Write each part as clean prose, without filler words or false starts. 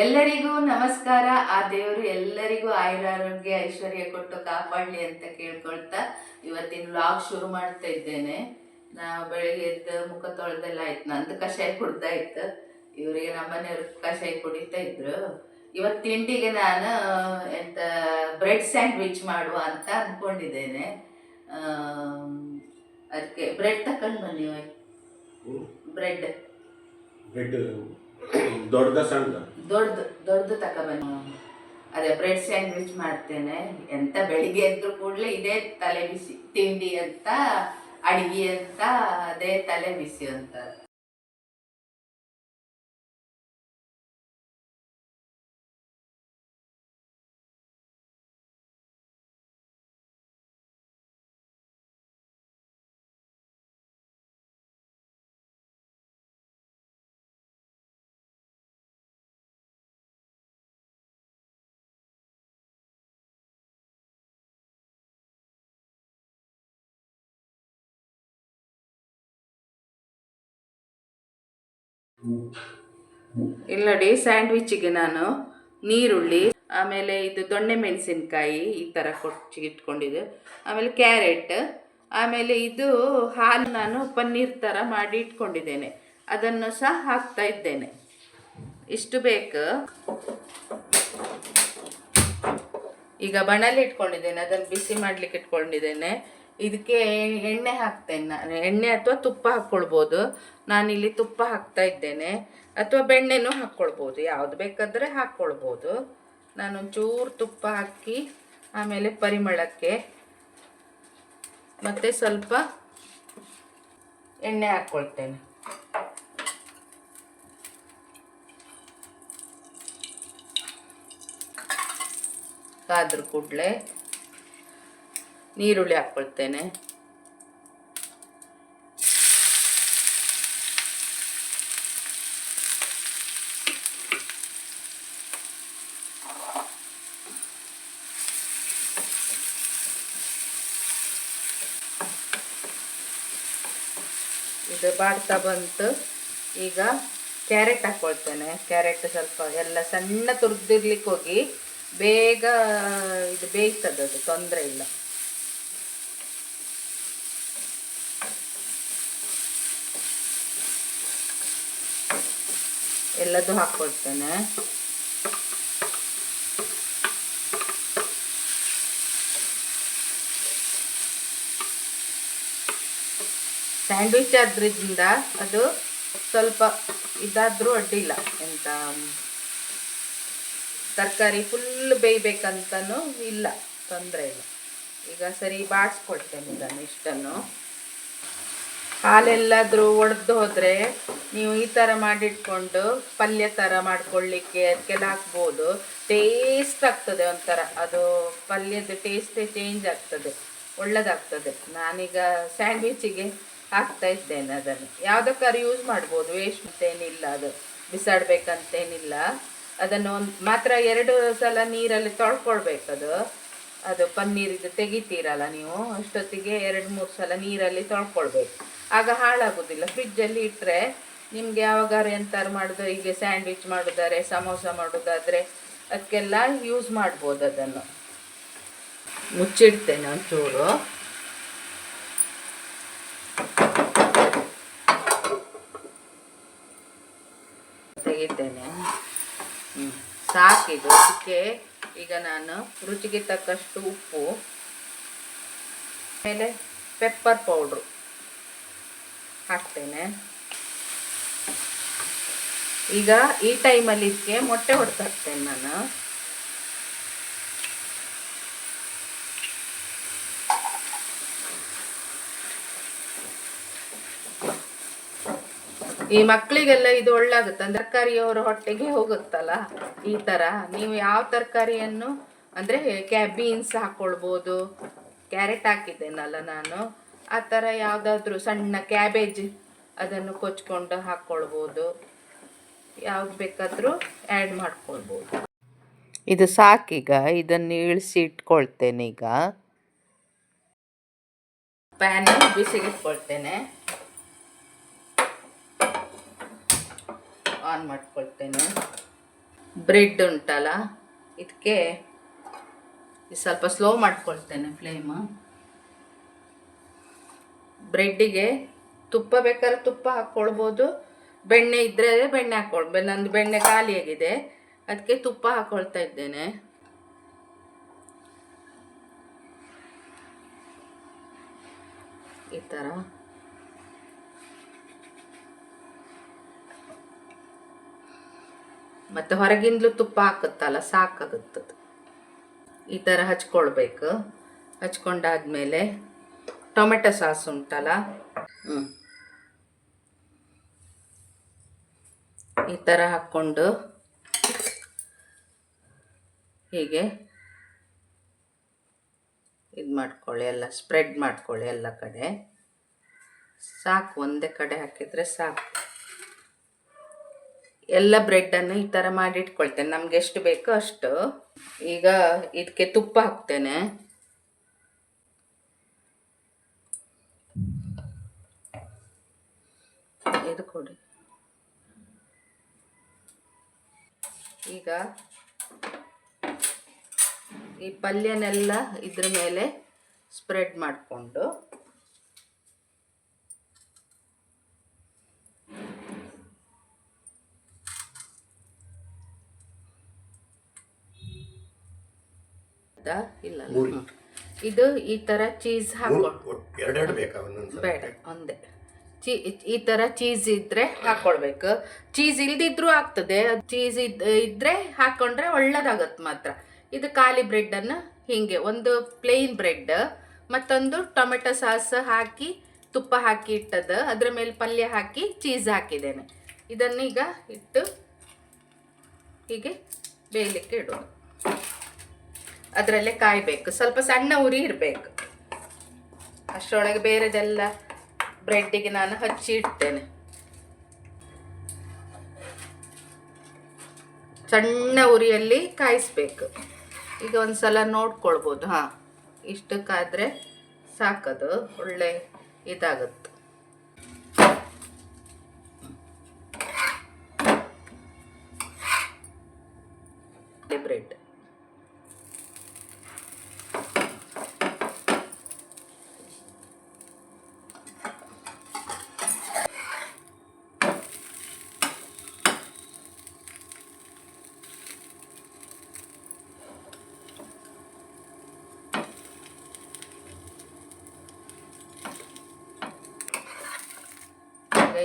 ಎಲ್ಲರಿಗೂ ನಮಸ್ಕಾರ. ಆ ದೇವರು ಎಲ್ಲರಿಗೂ ಆಯುರಾರೋಗ್ಯ ಐಶ್ವರ್ಯ ಕೊಟ್ಟು ಕಾಪಾಡಲಿ ಅಂತ ಕೇಳ್ಕೊಳ್ತಾ ಇವತ್ತಿನ ವ್ಲಾಗ್ ಶುರು ಮಾಡ್ತಾ ಇದ್ದೇನೆ. ನಾವು ಬೆಳಿಗ್ಗೆ ಎದ್ದು ಮುಖ ತೊಳೆದೆಲ್ಲ ಆಯ್ತು, ನಂದು ಕಷಾಯ ಕುಡ್ತಾ ಇತ್ತು, ಇವರಿಗೆ ನಮ್ಮನೆಯವ್ರು ಕಷಾಯ ಕುಡಿತಾ ಇದ್ರು. ಇವತ್ತು ತಿಂಡಿಗೆ ನಾನು ಎಂತ ಬ್ರೆಡ್ ಸ್ಯಾಂಡ್ವಿಚ್ ಮಾಡುವ ಅಂತ ಅಂದ್ಕೊಂಡಿದ್ದೇನೆ. ಅದಕ್ಕೆ ಬ್ರೆಡ್ ತಕೊಂಡು ಬನ್ನಿ. ಬ್ರೆಡ್ ದೊಡ್ಡದು ತಗೊಬನ್ನಿ. ಅದೇ ಬ್ರೆಡ್ ಸ್ಯಾಂಡ್ವಿಚ್ ಮಾಡ್ತೇನೆ. ಎಂತ ಬೆಳಿಗ್ಗೆ ಎದ್ದು ಕೂಡಲೇ ಇದೇ ತಲೆ ಬಿಸಿ, ತಿಂಡಿ ಅಂತ ಅಡಿಗೆ ಅಂತ ಅದೇ ತಲೆ ಬಿಸಿ ಅಂತ. ಇಲ್ಲಿ ನೋಡಿ, ಸ್ಯಾಂಡ್ವಿಚ್ಗೆ ನಾನು ನೀರುಳ್ಳಿ, ಆಮೇಲೆ ಇದು ದೊಣ್ಣೆ ಮೆಣಸಿನ್ಕಾಯಿ ಈ ಥರ ಇಟ್ಕೊಂಡಿದ್ದೆ, ಆಮೇಲೆ ಕ್ಯಾರೆಟ್, ಆಮೇಲೆ ಇದು ಹಾಲು ನಾನು ಪನ್ನೀರ್ ಥರ ಮಾಡಿ ಇಟ್ಕೊಂಡಿದ್ದೇನೆ, ಅದನ್ನು ಸಹ ಹಾಕ್ತಾ ಇದ್ದೇನೆ. ಇಷ್ಟು ಬೇಕು. ಈಗ ಬಣಲೆ ಇಟ್ಕೊಂಡಿದ್ದೇನೆ, ಅದನ್ನು ಬಿಸಿ ಮಾಡಲಿಕ್ಕೆ ಇಟ್ಕೊಂಡಿದ್ದೇನೆ. ಇದಕ್ಕೆ ಎಣ್ಣೆ ಹಾಕ್ತೇನೆ ನಾನು. ಎಣ್ಣೆ ಅಥವಾ ತುಪ್ಪ ಹಾಕ್ಕೊಳ್ಬೋದು. ನಾನಿಲ್ಲಿ ತುಪ್ಪ ಹಾಕ್ತಾ ಇದ್ದೇನೆ, ಅಥವಾ ಬೆಣ್ಣೆನೂ ಹಾಕ್ಕೊಳ್ಬೋದು, ಯಾವುದು ಬೇಕಾದರೆ ಹಾಕ್ಕೊಳ್ಬೋದು. ನಾನೊಂಚೂರು ತುಪ್ಪ ಹಾಕಿ ಆಮೇಲೆ ಪರಿಮಳಕ್ಕೆ ಮತ್ತು ಸ್ವಲ್ಪ ಎಣ್ಣೆ ಹಾಕ್ಕೊಳ್ತೇನೆ. ಕಾದ್ರ ಕೂಡಲೇ ನೀರುಳ್ಳಿ ಹಾಕ್ಕೊಳ್ತೇನೆ. ಇದು ಬಾಡ್ತಾ ಬಂತು. ಈಗ ಕ್ಯಾರೆಟ್ ಹಾಕ್ಕೊಳ್ತೇನೆ. ಕ್ಯಾರೆಟ್ ಸ್ವಲ್ಪ ಎಲ್ಲ ಸಣ್ಣ ತುರಿದಿರ್ಲಿಕ್ಕೆ ಹೋಗಿ ಬೇಗ ಇದು ಬೇಯ್ತದೆ, ಅದು ತೊಂದರೆ ಇಲ್ಲ. ಎಲ್ಲದೂ ಹಾಕ್ಕೊಳ್ತೇನೆ. ಸ್ಯಾಂಡ್ವಿಚ್ ಆದ್ರಿಂದ ಅದು ಸ್ವಲ್ಪ ಇದಾದರೂ ಅಡ್ಡಿಲ್ಲ, ಎಂತ ತರಕಾರಿ ಫುಲ್ ಬೇಯಬೇಕಂತನೂ ಇಲ್ಲ, ತೊಂದರೆ ಇಲ್ಲ. ಈಗ ಸರಿ ಬಾಡಿಸ್ಕೊಳ್ತೇನೆ ಇದನ್ನು ಇಷ್ಟನ್ನು. ಹಾಲೆಲ್ಲಾದರೂ ಒಡೆದು ಹೋದರೆ ನೀವು ಈ ಥರ ಮಾಡಿಟ್ಕೊಂಡು ಪಲ್ಯ ಥರ ಮಾಡ್ಕೊಳ್ಳಿಕ್ಕೆ ಅದಕ್ಕೆಲ್ಲ ಹಾಕ್ಬೋದು. ಟೇಸ್ಟ್ ಆಗ್ತದೆ ಒಂಥರ, ಅದು ಪಲ್ಯದ ಟೇಸ್ಟೇ ಚೇಂಜ್ ಆಗ್ತದೆ, ಒಳ್ಳೆದಾಗ್ತದೆ. ನಾನೀಗ ಸ್ಯಾಂಡ್ವಿಚಿಗೆ ಹಾಕ್ತಾ ಇದ್ದೇನೆ. ಅದನ್ನು ಯಾವುದಕ್ಕಾದ್ರೂ ಯೂಸ್ ಮಾಡ್ಬೋದು, ವೇಸ್ಟ್ ಅಂತೇನಿಲ್ಲ, ಅದು ಬಿಸಾಡಬೇಕಂತೇನಿಲ್ಲ. ಅದನ್ನು ಮಾತ್ರ 2 ಸಲ ನೀರಲ್ಲಿ ತೊಳ್ಕೊಳ್ಬೇಕದು. ಅದು ಪನ್ನೀರಿಗೆ ತೆಗಿತೀರಲ್ಲ ನೀವು, ಅಷ್ಟೊತ್ತಿಗೆ 2-3 ಸಲ ನೀರಲ್ಲಿ ತೊಳ್ಕೊಳ್ಬೇಕು, ಆಗ ಹಾಳಾಗೋದಿಲ್ಲ. ಫ್ರಿಜ್ಜಲ್ಲಿ ಇಟ್ಟರೆ ನಿಮಗೆ ಯಾವಾಗಾರು ಎಂತಾರು ಮಾಡೋದು, ಹೀಗೆ ಸ್ಯಾಂಡ್ವಿಚ್ ಮಾಡೋದಾದ್ರೆ, ಸಮೋಸ ಮಾಡೋದಾದರೆ ಅದಕ್ಕೆಲ್ಲ ಯೂಸ್ ಮಾಡ್ಬೋದು. ಅದನ್ನು ಮುಚ್ಚಿಡ್ತೇನೆ ಒಂಚೂರು. ತೆಗಿತೇನೆ. ಸಾಕಿದು. ಅದಕ್ಕೆ ಈಗ ನಾನು ರುಚಿಗೆ ತಕ್ಕಷ್ಟು ಉಪ್ಪು, ಆಮೇಲೆ ಪೆಪ್ಪರ್ ಪೌಡ್ರು ಹಾಕ್ತೇನೆ. ಈಗ ಈ ಟೈಮಲ್ಲಿ ಇದಕ್ಕೆ ಮೊಟ್ಟೆ ಹೊಡೆದಾಕ್ತೇನೆ ನಾನು. ಈ ಮಕ್ಕಳಿಗೆಲ್ಲ ಇದು ಒಳ್ಳಾಗುತ್ತೆ, ತರಕಾರಿಯವರ ಹೊಟ್ಟೆಗೆ ಹೋಗುತ್ತಲ್ಲ ಈ ಥರ. ನೀವು ಯಾವ ತರಕಾರಿಯನ್ನು ಅಂದರೆ ಬೀನ್ಸ್ ಹಾಕ್ಕೊಳ್ಬೋದು, ಕ್ಯಾರೆಟ್ ಹಾಕಿದ್ದೇನಲ್ಲ ನಾನು, ಆ ಥರ ಯಾವುದಾದ್ರೂ ಸಣ್ಣ ಕ್ಯಾಬೇಜ್ ಅದನ್ನು ಕೊಚ್ಕೊಂಡು ಹಾಕ್ಕೊಳ್ಬೋದು, ಯಾವ್ದು ಬೇಕಾದರೂ ಆ್ಯಡ್ ಮಾಡ್ಕೊಳ್ಬೋದು. ಇದು ಸಾಕೀಗ, ಇದನ್ನು ಇಳಿಸಿ ಇಟ್ಕೊಳ್ತೇನೆ. ಈಗ ಪ್ಯಾನ್ ಬಿಸಿಗೆ ಇಟ್ಕೊಳ್ತೇನೆ. ಆನ್ ಮಾಡ್ಕೊಳ್ತೇನೆ. ಬ್ರೆಡ್ ಉಂಟಲ್ಲ, ಇದಕ್ಕೆ ಸ್ವಲ್ಪ ಸ್ಲೋ ಮಾಡ್ಕೊಳ್ತೇನೆ ಫ್ಲೇಮ್. ಬ್ರೆಡ್ಡಿಗೆ ತುಪ್ಪ ಬೇಕಾದ್ರೆ ತುಪ್ಪ ಹಾಕ್ಕೊಳ್ಬೋದು, ಬೆಣ್ಣೆ ಇದ್ದರೆ ಬೆಣ್ಣೆ ಹಾಕ್ಕೊಳ್ಬೋದು. ನಂದು ಬೆಣ್ಣೆ ಖಾಲಿಯಾಗಿದೆ, ಅದಕ್ಕೆ ತುಪ್ಪ ಹಾಕ್ಕೊಳ್ತಾ ಇದ್ದೇನೆ. ಈ ಥರ ಮತ್ತು ಹೊರಗಿಂದಲೂ ತುಪ್ಪ ಹಾಕುತ್ತಲ್ಲ, ಸಾಕಾಗುತ್ತದೆ. ಈ ಥರ ಹಚ್ಕೊಳ್ಬೇಕು. ಹಚ್ಕೊಂಡಾದ್ಮೇಲೆ ಟೊಮೆಟೊ ಸಾಸ್ ಉಂಟಲ್ಲ, ಈ ಥರ ಹಾಕ್ಕೊಂಡು ಹೀಗೆ ಇದು ಮಾಡ್ಕೊಳ್ಳಿ, ಎಲ್ಲ ಸ್ಪ್ರೆಡ್ ಮಾಡ್ಕೊಳ್ಳಿ ಎಲ್ಲ ಕಡೆ. ಸಾಕು, ಒಂದೇ ಕಡೆ ಹಾಕಿದರೆ ಸಾಕು. ಎಲ್ಲ ಬ್ರೆಡ್ಡನ್ನು ಈ ಥರ ಮಾಡಿ ಇಟ್ಕೊಳ್ತೇನೆ, ನಮ್ಗೆ ಎಷ್ಟು ಬೇಕೋ ಅಷ್ಟು. ಈಗ ಇದಕ್ಕೆ ತುಪ್ಪ ಹಾಕ್ತೇನೆ. ಇದು ಕೊಡಿ. ಈಗ ಈ ಪಲ್ಯನೆಲ್ಲ ಇದ್ರ ಮೇಲೆ ಸ್ಪ್ರೆಡ್ ಮಾಡಿಕೊಂಡು ಇಲ್ಲ, ಇದು ಈ ಥರ ಚೀಸ್ ಹಾಕೊಂಡು ಬೇಡ, ಒಂದೇ ಈ ಥರ ಚೀಸ್ ಇದ್ದರೆ ಹಾಕ್ಕೊಳ್ಬೇಕು. ಚೀಸ್ ಇಲ್ದಿದ್ರೂ ಆಗ್ತದೆ, ಚೀಸ್ ಇದ್ದರೆ ಹಾಕ್ಕೊಂಡ್ರೆ ಒಳ್ಳೇದಾಗತ್ತೆ ಮಾತ್ರ. ಇದು ಖಾಲಿ ಬ್ರೆಡ್ಡನ್ನು ಹೀಗೆ ಒಂದು ಪ್ಲೇನ್ ಬ್ರೆಡ್, ಮತ್ತೊಂದು ಟೊಮೆಟೊ ಸಾಸ್ ಹಾಕಿ ತುಪ್ಪ ಹಾಕಿ ಇಟ್ಟದ್ದು, ಅದರ ಮೇಲೆ ಪಲ್ಯ ಹಾಕಿ ಚೀಸ್ ಹಾಕಿದ್ದೇನೆ. ಇದನ್ನೀಗ ಇಟ್ಟು ಹೀಗೆ ಬೇಯಲಿಕ್ಕೆ ಇಡೋದು. ಅದರಲ್ಲೇ ಕಾಯಬೇಕು, ಸ್ವಲ್ಪ ಸಣ್ಣ ಉರಿ ಇರಬೇಕು. ಅಷ್ಟರೊಳಗೆ ಬೇರೆದೆಲ್ಲ ಬ್ರೆಡ್ಡಿಗೆ ನಾನು ಹಚ್ಚಿ ಇಡ್ತೇನೆ. ಸಣ್ಣ ಉರಿಯಲ್ಲಿ ಕಾಯಿಸ್ಬೇಕು. ಈಗ ಒಂದು ಸಲ ನೋಡ್ಕೊಳ್ಬೋದು. ಹಾಂ, ಇಷ್ಟಕ್ಕಾದರೆ ಸಾಕದು, ಒಳ್ಳೆ ಇದಾಗುತ್ತೆ. ಬ್ರೆಡ್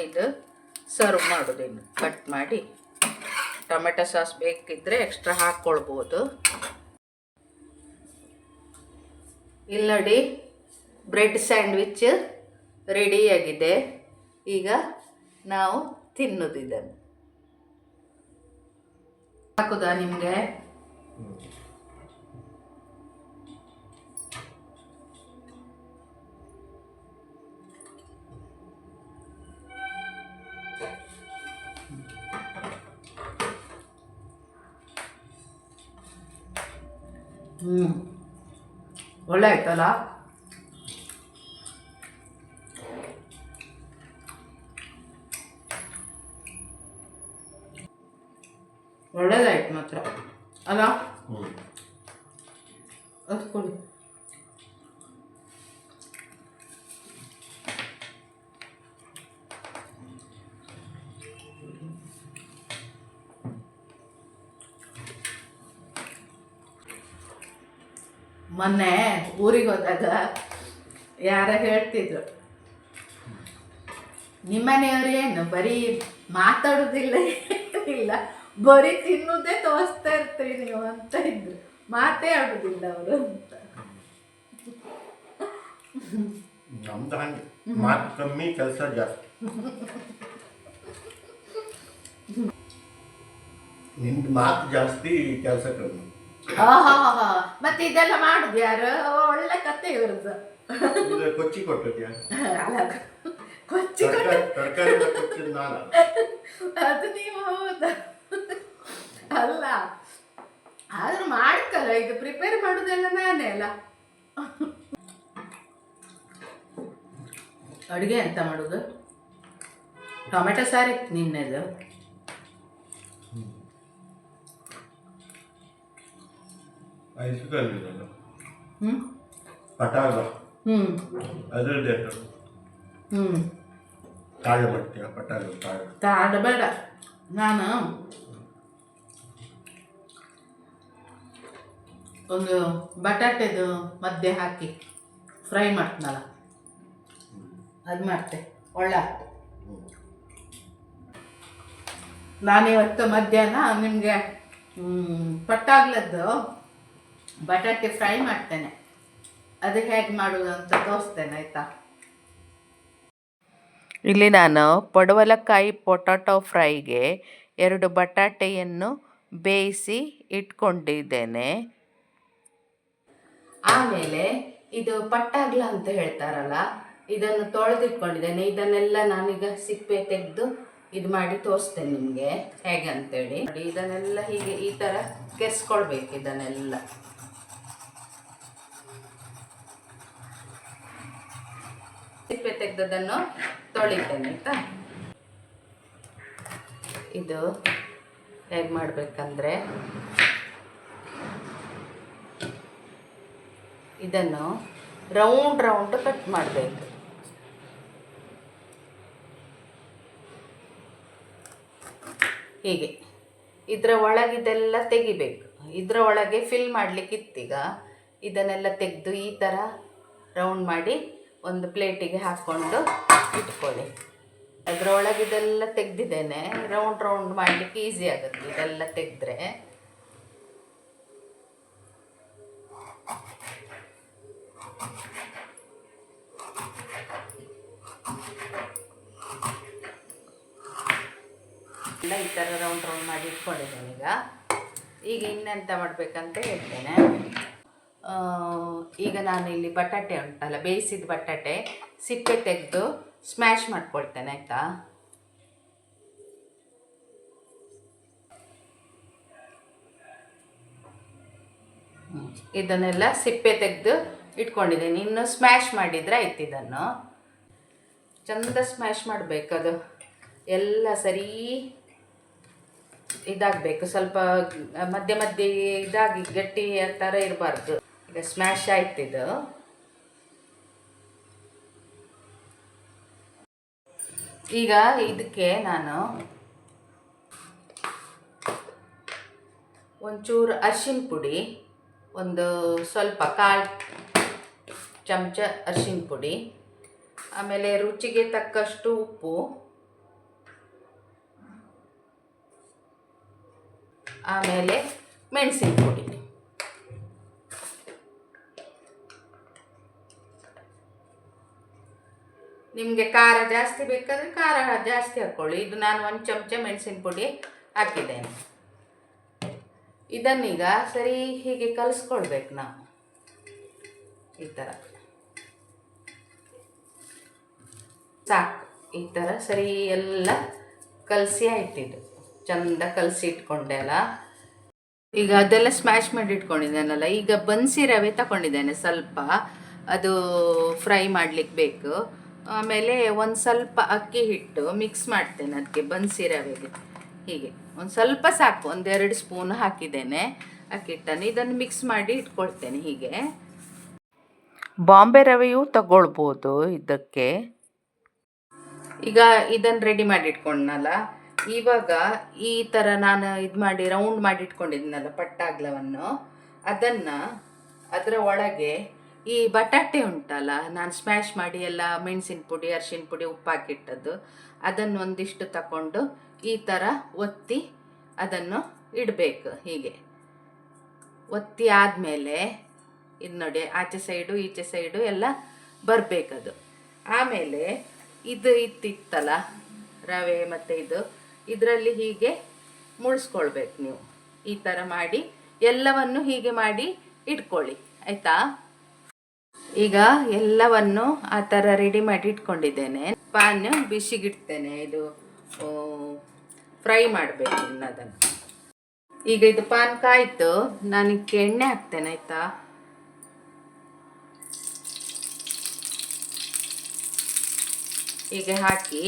ಇದು ಸರ್ವ್ ಮಾಡೋದೇನು, ಕಟ್ ಮಾಡಿ. ಟೊಮೆಟೊ ಸಾಸ್ ಬೇಕಿದ್ದರೆ ಎಕ್ಸ್ಟ್ರಾ ಹಾಕ್ಕೊಳ್ಬೋದು. ಇಲ್ಲಿ ನೋಡಿ, ಬ್ರೆಡ್ ಸ್ಯಾಂಡ್ವಿಚ್ ರೆಡಿಯಾಗಿದೆ. ಈಗ ನಾವು ತಿನ್ನೋದಿದ್ದನ್ನು ಹಾಕುದಾ ನಿಮಗೆ? ಒಳ್ಳೆ ಆಯ್ತಲ್ಲ. ಒಳ್ಳೇದಾಯ್ತು ಮಾತ್ರ ಅಲ್ಲ. ಅದು ಕೊಡಿ. ಮೊನ್ನೆ ಊರಿಗೆ ಹೋದಾಗ ಯಾರ ಹೇಳ್ತಿದ್ರು, ನಿಮ್ಮನೆಯವರು ಏನು ಬರೀ ಮಾತಾಡೋದಿಲ್ಲ, ಏನಿಲ್ಲ, ಬರೀ ತಿನ್ನೋದೇ ತೋರಿಸ್ತಾ ಇರ್ತೀರಿ ನೀವು ಅಂತ ಇದ್ರು. ಮಾತೇ ಆಡೋದಿಲ್ಲ ಅವರು ಅಂತ. ನಮ್ದು ಹಂಗೆ, ಮಾತು ಕಮ್ಮಿ ಕೆಲಸ ಜಾಸ್ತಿ. ನಿಮ್ದು ಮಾತು ಜಾಸ್ತಿ, ಕೆಲಸ ಕಮ್ಮಿ. ಮತ್ತೆ ಇದೆಲ್ಲ ಮಾಡುದು ಯಾರು? ಒಳ್ಳೆ ಕತೆ ಇವ್ರದ್ದು. ಕೊಚ್ಚಿ ಕೊಟ್ಟದ್ಯಾ? ಕೊಚ್ಚಿ ತರಕಾರಿ ಕೊಚ್ಚಿದ್ ನಾನು. ಅದು ನೀವು ಹೌದಾ? ಅಲ್ಲ, ಆದ್ರೂ ಮಾಡ್ತಲ್ಲ, ಇದು ಪ್ರಿಪೇರ್ ಮಾಡೋದೆಲ್ಲ ನಾನೇ ಅಲ್ಲ. ಅಡುಗೆ ಎಂತ ಮಾಡೋದು? ಟೊಮೆಟೊ ಸಾರು ಇತ್ತು ನಿನ್ನೆದು. ಐಸ್ ಕಲ್ಲಿದಲ್ಲ ಹ್ಞೂ ಪಟಾಗ ಹ್ಞೂ ಅದರದ್ದೇ ಹ್ಞೂ ತಾಳೆ ಮಾಡ್ತೀಯ ಪಟಾಗ ತಾಳೆ ತಾಡಬೇಡ. ನಾನು ಒಂದು ಬಟಾಟೆದು ಮಧ್ಯೆ ಹಾಕಿ ಫ್ರೈ ಮಾಡ್ತೀನಲ್ಲ ಅದು ಮಾಡ್ತೆ, ಒಳ್ಳೆ ಆಗ್ತದೆ. ನಾನಿವತ್ತು ಮಧ್ಯಾಹ್ನ ನಿಮಗೆ ಪಟ್ಟಾಗ್ಲದ್ದು ಬಟಾಟೆ ಫ್ರೈ ಮಾಡ್ತೇನೆ, ಅದು ಹೇಗೆ ಮಾಡೋದು ಅಂತ ತೋರಿಸ್ತೇನೆ ಆಯಿತಾ. ಇಲ್ಲಿ ನಾನು ಪಡವಲಕಾಯಿ ಪೊಟಾಟೊ ಫ್ರೈಗೆ 2 ಬಟಾಟೆಯನ್ನು ಬೇಯಿಸಿ ಇಟ್ಕೊಂಡಿದ್ದೇನೆ. ಆಮೇಲೆ ಇದು ಪಟ್ಟಾಗ್ಲ ಅಂತ ಹೇಳ್ತಾರಲ್ಲ, ಇದನ್ನು ತೊಳೆದಿಟ್ಕೊಂಡಿದ್ದೇನೆ. ಇದನ್ನೆಲ್ಲ ನಾನೀಗ ಸಿಪ್ಪೆ ತೆಗೆದು ಇದು ಮಾಡಿ ತೋರಿಸ್ತೇನೆ ನಿಮಗೆ ಹೇಗೆ ಅಂತೇಳಿ. ನೋಡಿ, ಇದನ್ನೆಲ್ಲ ಹೀಗೆ ಈ ಥರ ಕೆರೆಸ್ಕೊಳ್ಬೇಕು. ಇದನ್ನೆಲ್ಲ ಸಿಪ್ಪೆ ತೆಗೆದದನ್ನು ತೊಳಿತೇನೆ ಆಯಿತಾ. ಇದು ಹೇಗೆ ಮಾಡಬೇಕಂದ್ರೆ, ಇದನ್ನು ರೌಂಡ್ ರೌಂಡ್ ಕಟ್ ಮಾಡಬೇಕು. ಹೀಗೆ ಇದರ ಒಳಗಿದೆಲ್ಲ ತೆಗಿಬೇಕು. ಇದರ ಒಳಗೆ ಫಿಲ್ ಮಾಡಲಿಕ್ಕಿತ್ತೀಗ ಇದನ್ನೆಲ್ಲ ತೆಗೆದು ಈ ಥರ ರೌಂಡ್ ಮಾಡಿ ಒಂದು ಪ್ಲೇಟಿಗೆ ಹಾಕ್ಕೊಂಡು ಇಟ್ಕೊಳ್ಳಿ. ಅದರ ಒಳಗಿದೆಲ್ಲ ತೆಗೆದಿದ್ದೇನೆ. ರೌಂಡ್ ರೌಂಡ್ ಮಾಡಲಿಕ್ಕೆ ಈಸಿ ಆಗುತ್ತೆ ಇದೆಲ್ಲ ತೆಗೆದ್ರೆ. ಎಲ್ಲ ಈ ಥರ ರೌಂಡ್ ರೌಂಡ್ ಮಾಡಿ ಇಟ್ಕೊಂಡಿದ್ದೇನೆ. ಈಗ ಇನ್ನೆಂತ ಮಾಡಬೇಕಂತ ಹೇಳ್ತೇನೆ. ಈಗ ನಾನು ಇಲ್ಲಿ ಬಟಾಟೆ ಉಂಟಲ್ಲ, ಬೇಯಿಸಿದ ಬಟಾಟೆ ಸಿಪ್ಪೆ ತೆಗೆದು ಸ್ಮ್ಯಾಶ್ ಮಾಡ್ಕೊಳ್ತೇನೆ ಆಯಿತಾ. ಇದನ್ನೆಲ್ಲ ಸಿಪ್ಪೆ ತೆಗೆದು ಇಟ್ಕೊಂಡಿದ್ದೇನೆ. ಇನ್ನು ಸ್ಮ್ಯಾಶ್ ಮಾಡಿದರೆ ಆಯ್ತು. ಇದನ್ನು ಚಂದ ಸ್ಮ್ಯಾಶ್ ಮಾಡಬೇಕು. ಅದು ಎಲ್ಲ ಸರಿ ಇದಾಗಬೇಕು. ಸ್ವಲ್ಪ ಮಧ್ಯೆ ಮಧ್ಯೆ ಇದಾಗಿ ಗಟ್ಟಿ ಥರ ಇರಬಾರ್ದು. ಈಗ ಸ್ಮ್ಯಾಶ್ ಆಯ್ತಿದು. ಈಗ ಇದಕ್ಕೆ ನಾನು ಒಂಚೂರು ಅರಿಶಿನ ಪುಡಿ, ಒಂದು ಸ್ವಲ್ಪ 1/4 ಚಮಚ ಅರಿಶಿನ ಪುಡಿ, ಆಮೇಲೆ ರುಚಿಗೆ ತಕ್ಕಷ್ಟು ಉಪ್ಪು, ಆಮೇಲೆ ಮೆಣಸಿನ ಪುಡಿ. ನಿಮಗೆ ಖಾರ ಜಾಸ್ತಿ ಬೇಕಾದರೆ ಖಾರ ಜಾಸ್ತಿ ಹಾಕ್ಕೊಳ್ಳಿ. ಇದು ನಾನು 1 ಚಮಚ ಮೆಣಸಿನ ಪುಡಿ ಹಾಕಿದ್ದೇನೆ. ಇದನ್ನೀಗ ಸರಿ ಹೀಗೆ ಕಲಿಸ್ಕೊಳ್ಬೇಕು ನಾವು ಈ ಥರ. ಸಾಕು, ಈ ಥರ ಸರಿ ಎಲ್ಲ ಕಲಸಿ ಆಯ್ತಿದ್ದು. ಚಂದ ಕಲಸಿ ಇಟ್ಕೊಂಡೆ ಅಲ್ಲ. ಈಗ ಅದೆಲ್ಲ ಸ್ಮ್ಯಾಶ್ ಮಾಡಿ ಇಟ್ಕೊಂಡಿದ್ದೇನಲ್ಲ, ಈಗ ಬನ್ಸಿ ರವೆ ತಗೊಂಡಿದ್ದೇನೆ ಸ್ವಲ್ಪ. ಅದು ಫ್ರೈ ಮಾಡ್ಲಿಕ್ಕೆ ಬೇಕು. ಆಮೇಲೆ ಒಂದು ಸ್ವಲ್ಪ ಅಕ್ಕಿ ಹಿಟ್ಟು ಮಿಕ್ಸ್ ಮಾಡ್ತೇನೆ ಅದಕ್ಕೆ, ಬನ್ಸಿ ರವೆಗೆ. ಹೀಗೆ ಒಂದು ಸ್ವಲ್ಪ ಸಾಕು, 1-2 ಸ್ಪೂನ್ ಹಾಕಿದ್ದೇನೆ ಅಕ್ಕಿ ಹಿಟ್ಟನ್ನು. ಇದನ್ನು ಮಿಕ್ಸ್ ಮಾಡಿ ಇಟ್ಕೊಳ್ತೇನೆ ಹೀಗೆ. ಬಾಂಬೆ ರವೆಯೂ ತಗೊಳ್ಬೋದು ಇದಕ್ಕೆ. ಈಗ ಇದನ್ನು ರೆಡಿ ಮಾಡಿ ಇಟ್ಕೊಂಡನಲ್ಲ, ಇವಾಗ ಈ ಥರ ನಾನು ಇದು ಮಾಡಿ ರೌಂಡ್ ಮಾಡಿ ಇಟ್ಕೊಂಡಿದ್ದೀನಲ್ಲ ಪಟ್ಟಾಗ್ಲವನ್ನು, ಅದನ್ನು ಅದರ ಒಳಗೆ ಈ ಬಟಾಟೆ ಉಂಟಲ್ಲ, ನಾನು ಸ್ಮ್ಯಾಶ್ ಮಾಡಿ ಎಲ್ಲ ಮೆಣಸಿನ ಪುಡಿ, ಅರಿಶಿನ ಪುಡಿ, ಉಪ್ಪು ಹಾಕಿಟ್ಟದ್ದು, ಅದನ್ನು ಒಂದಿಷ್ಟು ತಗೊಂಡು ಈ ಥರ ಒತ್ತಿ ಅದನ್ನು ಇಡಬೇಕು. ಹೀಗೆ ಒತ್ತಿ ಆದಮೇಲೆ ಇದು ನೋಡಿ, ಆಚೆ ಸೈಡು ಈಚೆ ಸೈಡು ಎಲ್ಲ ಬರಬೇಕದು. ಆಮೇಲೆ ಇದು ಇತ್ತಿತ್ತಲ್ಲ ರವೆ ಮತ್ತು ಇದರಲ್ಲಿ ಹೀಗೆ ಮುಳಿಸ್ಕೊಳ್ಬೇಕು ನೀವು. ಈ ಥರ ಮಾಡಿ ಎಲ್ಲವನ್ನು ಹೀಗೆ ಮಾಡಿ ಇಟ್ಕೊಳ್ಳಿ ಆಯಿತಾ. ಈಗ ಎಲ್ಲವನ್ನು ಆ ಥರ ರೆಡಿ ಮಾಡಿ ಇಟ್ಕೊಂಡಿದ್ದೇನೆ. ಪಾನ್ ಬಿಸಿಗಿಡ್ತೇನೆ, ಇದು ಫ್ರೈ ಮಾಡಬೇಕು ಇನ್ನದನ್ನು. ಈಗ ಇದು ಪಾನ್ ಕಾಯ್ತು, ನಾನು ಇದಕ್ಕೆ ಎಣ್ಣೆ ಹಾಕ್ತೇನೆ ಆಯಿತಾ. ಹೀಗೆ ಹಾಕಿ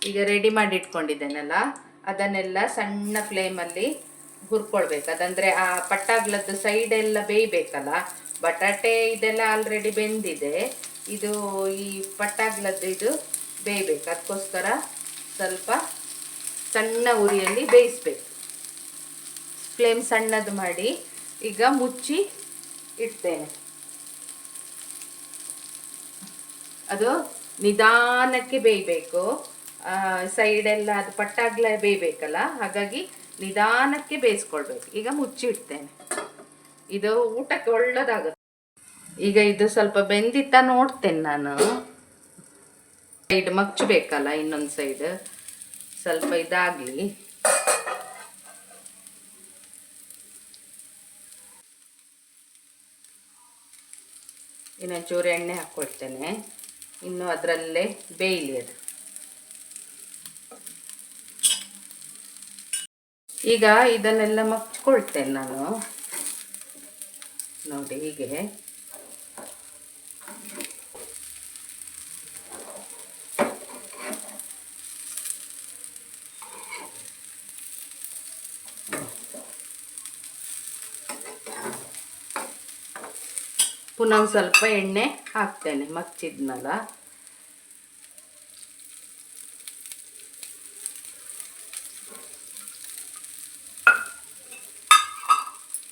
ಈಗ ರೆಡಿ ಮಾಡಿ ಇಟ್ಕೊಂಡಿದ್ದೇನಲ್ಲ, ಅದನ್ನೆಲ್ಲ ಸಣ್ಣ ಫ್ಲೇಮಲ್ಲಿ ಹುರ್ಕೊಳ್ಬೇಕು. ಅದಂದರೆ ಆ ಪಟ್ಟಾಗ್ಲದ್ದು ಸೈಡ್ ಎಲ್ಲ ಬೇಯಬೇಕಲ್ಲ. ಬಟಾಟೆ ಇದೆಲ್ಲ ಆಲ್ರೆಡಿ ಬೆಂದಿದೆ, ಇದು ಈ ಪಟ್ಟಾಗ್ಲದ್ದು ಇದು ಬೇಯಬೇಕು. ಅದಕ್ಕೋಸ್ಕರ ಸ್ವಲ್ಪ ಸಣ್ಣ ಉರಿಯಲ್ಲಿ ಬೇಯಿಸ್ಬೇಕು. ಫ್ಲೇಮ್ ಸಣ್ಣದು ಮಾಡಿ ಈಗ ಮುಚ್ಚಿ ಇಡ್ತೇನೆ. ಅದು ನಿಧಾನಕ್ಕೆ ಬೇಯಬೇಕು, ಸೈಡೆಲ್ಲ ಅದು ಪಟ್ಟಾಗ್ಲ ಬೇಯಬೇಕಲ್ಲ, ಹಾಗಾಗಿ ನಿಧಾನಕ್ಕೆ ಬೇಯಿಸ್ಕೊಳ್ಬೇಕು. ಈಗ ಮುಚ್ಚಿ ಇಡ್ತೇನೆ. ಇದು ಊಟಕ್ಕೆ ಒಳ್ಳೆದಾಗುತ್ತೆ. ಈಗ ಇದು ಸ್ವಲ್ಪ ಬೆಂದಿತ್ತ ನೋಡ್ತೇನೆ ನಾನು. ಸೈಡ್ ಮಚ್ಚಬೇಕಲ್ಲ, ಇನ್ನೊಂದು ಸೈಡ್ ಸ್ವಲ್ಪ ಇದಾಗಲಿ. ಇನ್ನೊಂಚೂರು ಎಣ್ಣೆ ಹಾಕ್ಕೊಳ್ತೇನೆ, ಇನ್ನು ಅದರಲ್ಲೇ ಬೇಯಲಿ ಅದು. ಈಗ ಇದನ್ನೆಲ್ಲ ಮಗ್ಚ್ಕೊಳ್ತೇನೆ ನಾನು ನೋಡಿ ಹೀಗೆ. ಪುನಃ ಸ್ವಲ್ಪ ಎಣ್ಣೆ ಹಾಕ್ತೇನೆ ಮಗ್ಚಿದ್ನಲ್ಲ.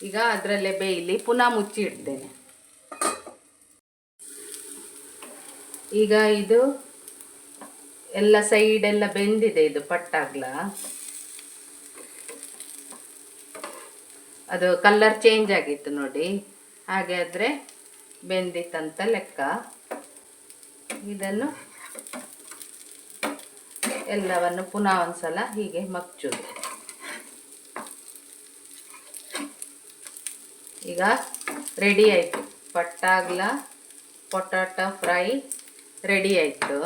ಈಗ ಅದರಲ್ಲೇ ಬೇಯಲಿ, ಪುನಃ ಮುಚ್ಚಿ ಇಡ್ತೇನೆ. ಈಗ ಇದು ಎಲ್ಲ ಸೈಡ್ ಎಲ್ಲ ಬೆಂದಿದೆ, ಇದು ಪಟ್ಟಾಗ್ಲ. ಅದು ಕಲರ್ ಚೇಂಜ್ ಆಗಿತ್ತು ನೋಡಿ, ಹಾಗೆ ಆದರೆ ಬೆಂದಿತ್ತಂತ ಲೆಕ್ಕ. ಇದನ್ನು ಎಲ್ಲವನ್ನು ಪುನಃ ಒಂದ್ಸಲ ಹೀಗೆ ಮಗ್ಚೋದು. ಈಗ ರೆಡಿ ಆಯಿತು, ಪಟ್ಟಾಗ್ಲ ಪೊಟಾಟೊ ಫ್ರೈ ರೆಡಿ ಆಯಿತು.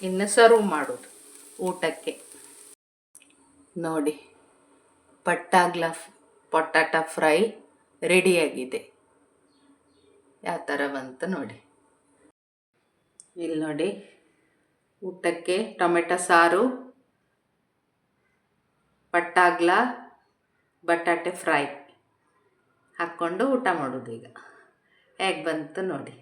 ಇನ್ನು ಸರ್ವ್ ಮಾಡೋದು ಊಟಕ್ಕೆ. ನೋಡಿ, ಪಟ್ಟಾಗ್ಲ ಪೊಟಾಟೊ ಫ್ರೈ ರೆಡಿಯಾಗಿದೆ. ಯಾವ ಥರ ಬಂತು ನೋಡಿ. ಇಲ್ಲಿ ನೋಡಿ, ಊಟಕ್ಕೆ ಟೊಮೆಟೊ ಸಾರು, ಪಟ್ಟಾಗ್ಲ ಬಟಾಟೆ ಫ್ರೈ ಹಾಕ್ಕೊಂಡು ಊಟ ಮಾಡೋದು. ಈಗ ಹೇಗೆ ಬಂತು ನೋಡಿ.